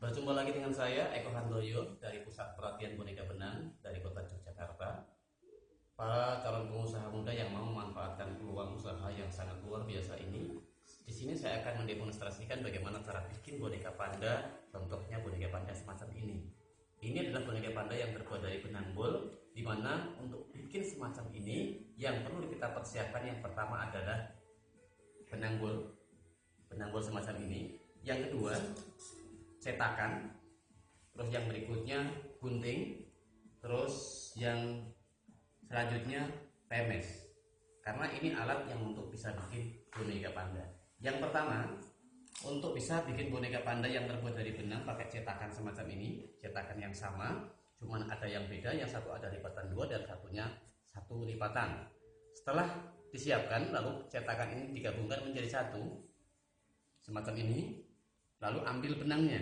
Berjumpa lagi dengan saya, Eko Handoyo, dari Pusat Pelatihan Boneka Benang dari Kota Yogyakarta. Para calon pengusaha muda yang mau memanfaatkan peluang usaha yang sangat luar biasa ini, di sini saya akan mendemonstrasikan bagaimana cara bikin boneka panda, contohnya boneka panda semacam ini. Ini adalah boneka panda yang terbuat dari benang bol, di mana untuk bikin semacam ini, yang perlu kita persiapkan yang pertama adalah benang bol semacam ini. Yang kedua, cetakan, terus yang berikutnya gunting, terus yang selanjutnya pemes, karena ini alat yang untuk bisa bikin boneka panda. Yang pertama, untuk bisa bikin boneka panda yang terbuat dari benang pakai cetakan semacam ini, cetakan yang sama, cuman ada yang beda, yang satu ada lipatan 2 dan satunya 1 lipatan. Setelah disiapkan, lalu cetakan ini digabungkan menjadi satu semacam ini. Lalu ambil benangnya,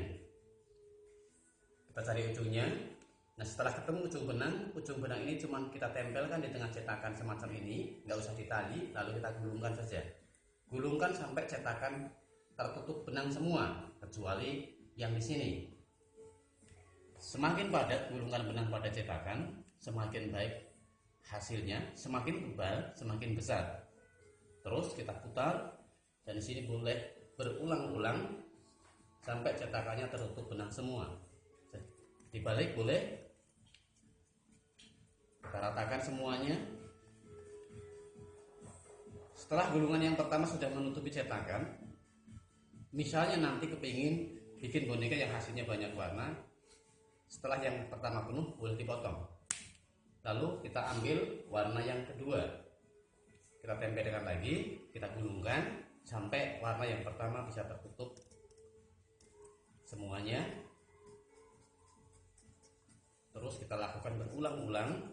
kita cari ujungnya. Nah, setelah ketemu ujung benang ini cuma kita tempelkan di tengah cetakan semacam ini, nggak usah ditali, lalu kita gulungkan saja. Gulungkan sampai cetakan tertutup benang semua, kecuali yang di sini. Semakin padat gulungan benang pada cetakan, semakin baik hasilnya, semakin tebal, semakin besar. Terus kita putar, dan di sini boleh berulang-ulang sampai cetakannya tertutup benang semua. Dibalik boleh, kita ratakan semuanya. Setelah gulungan yang pertama sudah menutupi cetakan, misalnya nanti kepingin bikin boneka yang hasilnya banyak warna, setelah yang pertama penuh boleh dipotong. Lalu kita ambil warna yang kedua, kita tempelkan lagi, kita gulungkan sampai warna yang pertama bisa tertutup semuanya. Terus kita lakukan berulang-ulang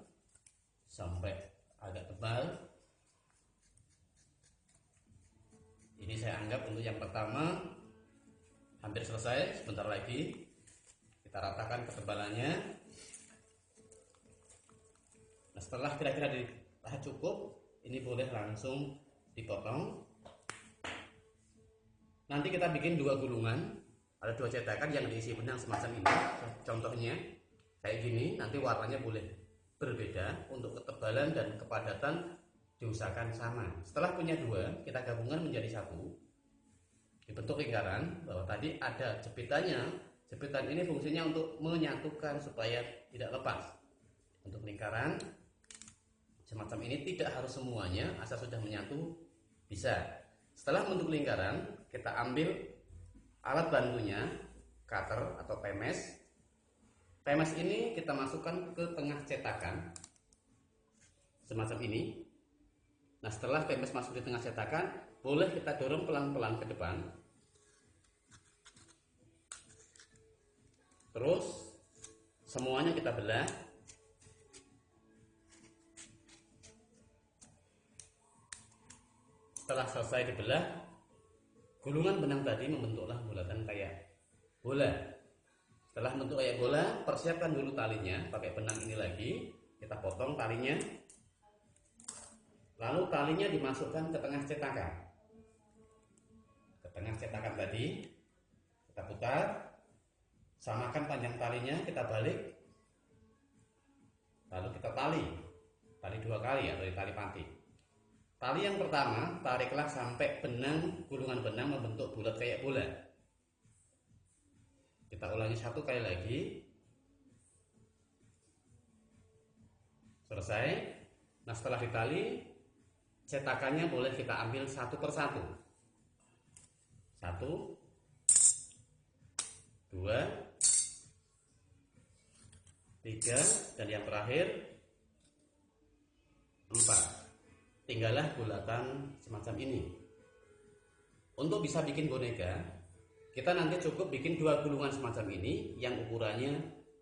sampai agak tebal. Ini saya anggap untuk yang pertama hampir selesai. Sebentar lagi kita ratakan ketebalannya. Nah, setelah kira-kira cukup, ini boleh langsung dipotong. Nanti kita bikin 2 gulungan, ada 2 cetakan yang diisi benang semacam ini. Contohnya kayak gini, nanti warnanya boleh berbeda. Untuk ketebalan dan kepadatan diusahakan sama. Setelah punya 2, kita gabungkan menjadi 1, dibentuk lingkaran. Bahwa tadi ada jepitannya, jepitan ini fungsinya untuk menyatukan supaya tidak lepas. Untuk lingkaran semacam ini tidak harus semuanya, asal sudah menyatu bisa. Setelah membentuk lingkaran, kita ambil alat bantunya, cutter atau pemes. Pemes ini kita masukkan ke tengah cetakan semacam ini. Nah, setelah pemes masuk di tengah cetakan, boleh kita dorong pelan-pelan ke depan. Terus semuanya kita belah. Setelah selesai dibelah, gulungan benang tadi membentuklah bulatan kayak bola. Setelah bentuk kayak bola, persiapkan dulu talinya. Pakai benang ini lagi, kita potong talinya. Lalu talinya dimasukkan ke tengah cetakan. Ke tengah cetakan tadi, kita putar. Samakan panjang talinya, kita balik. Lalu kita tali 2 kali atau tali panti. Tali yang pertama, tariklah sampai gulungan benang membentuk bulat kayak bola. Kita ulangi 1 kali lagi. Selesai. Nah, setelah ditali, cetakannya boleh kita ambil satu persatu. 1, 2, 3, dan yang terakhir 4. Tinggallah bulatan semacam ini. Untuk bisa bikin boneka, kita nanti cukup bikin 2 gulungan semacam ini yang ukurannya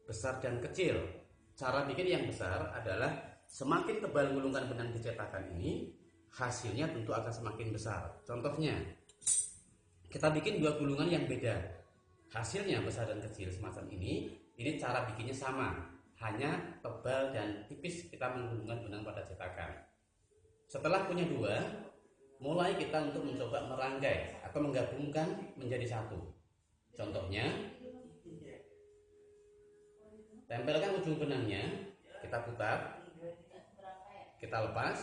besar dan kecil. Cara bikin yang besar adalah semakin tebal gulungan benang di cetakan ini, hasilnya tentu akan semakin besar. Contohnya, kita bikin 2 gulungan yang beda, hasilnya besar dan kecil semacam ini cara bikinnya sama, hanya tebal dan tipis kita menggulungkan benang pada cetakan. Setelah punya 2, mulai kita untuk mencoba merangkai atau menggabungkan menjadi 1. Contohnya, Tempelkan ujung benangnya, kita putar, kita lepas.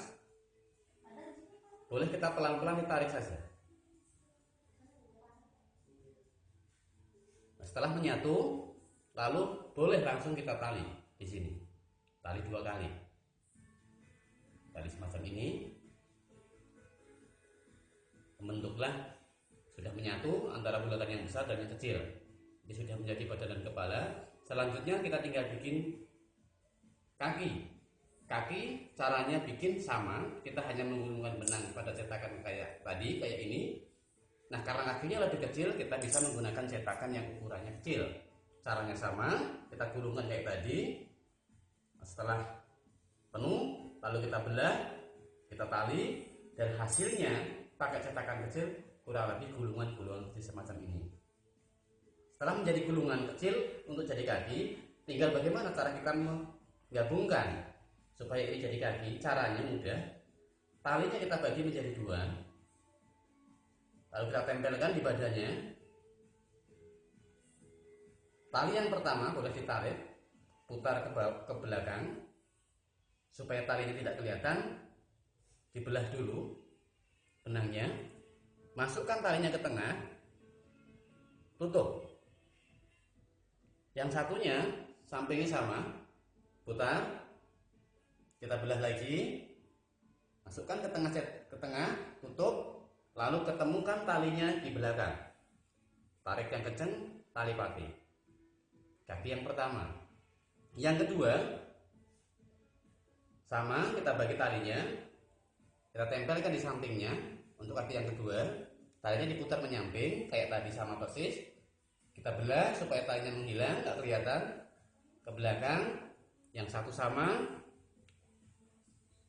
Boleh kita pelan-pelan ditarik saja. Nah, setelah menyatu, lalu boleh langsung kita tali di sini. Tali 2 kali. Tali semacam ini. Membentuklah sudah menyatu antara bulatan yang besar dan yang kecil. Ini sudah menjadi badan dan kepala. Selanjutnya kita tinggal bikin kaki. Kaki caranya bikin sama, kita hanya menggulungkan benang pada cetakan kayak tadi, kayak ini. Nah, karena kakinya lebih kecil, kita bisa menggunakan cetakan yang ukurannya kecil. Caranya sama, kita gulungkan kayak tadi. Setelah penuh, lalu kita belah, kita tali, dan hasilnya pakai cetakan kecil kurang lebih gulungan-gulungan kecil semacam ini. Setelah menjadi gulungan kecil untuk jadi kaki, tinggal bagaimana cara kita menggabungkan supaya ini jadi kaki. Caranya mudah. Talinya kita bagi menjadi 2, lalu kita tempelkan di badannya. Tali yang pertama boleh ditarik, putar ke belakang supaya talinya tidak kelihatan. Dibelah dulu benangnya, masukkan talinya ke tengah, tutup. Yang satunya sampingnya sama, putar, kita belah lagi, masukkan ke tengah, tutup, lalu ketemukan talinya di belakang. Tarik yang kencang, tali pati. Kaki yang pertama. Yang kedua, sama, kita bagi talinya, kita tempelkan di sampingnya. Untuk kaki yang kedua, talinya diputar menyamping, kayak tadi sama persis. Kita belah supaya talinya menghilang, tak kelihatan. Ke belakang, yang satu sama.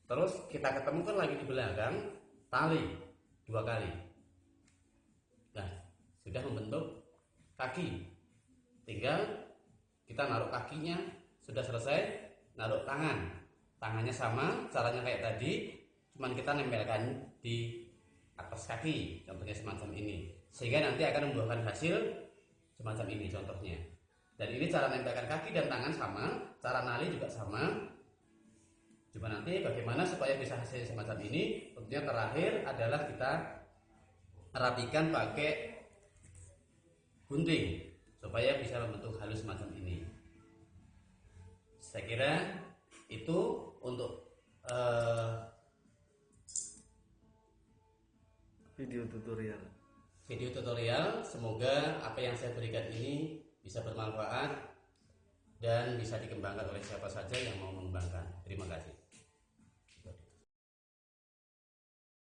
Terus kita ketemukan lagi di belakang, tali 2 kali. Nah, sudah membentuk kaki. Tinggal kita naruh kakinya, sudah selesai. Naruh tangan, tangannya sama, caranya kayak tadi, cuman kita nempelkan di atas kaki, contohnya semacam ini, sehingga nanti akan membuahkan hasil semacam ini contohnya. Dan ini cara nempelkan kaki dan tangan sama, cara nali juga sama. Cuma nanti bagaimana supaya bisa hasil semacam ini, tentunya terakhir adalah kita rapikan pakai gunting supaya bisa membentuk halus semacam ini. Saya kira itu untuk video tutorial. Semoga apa yang saya berikan ini bisa bermanfaat dan bisa dikembangkan oleh siapa saja yang mau mengembangkan. Terima kasih.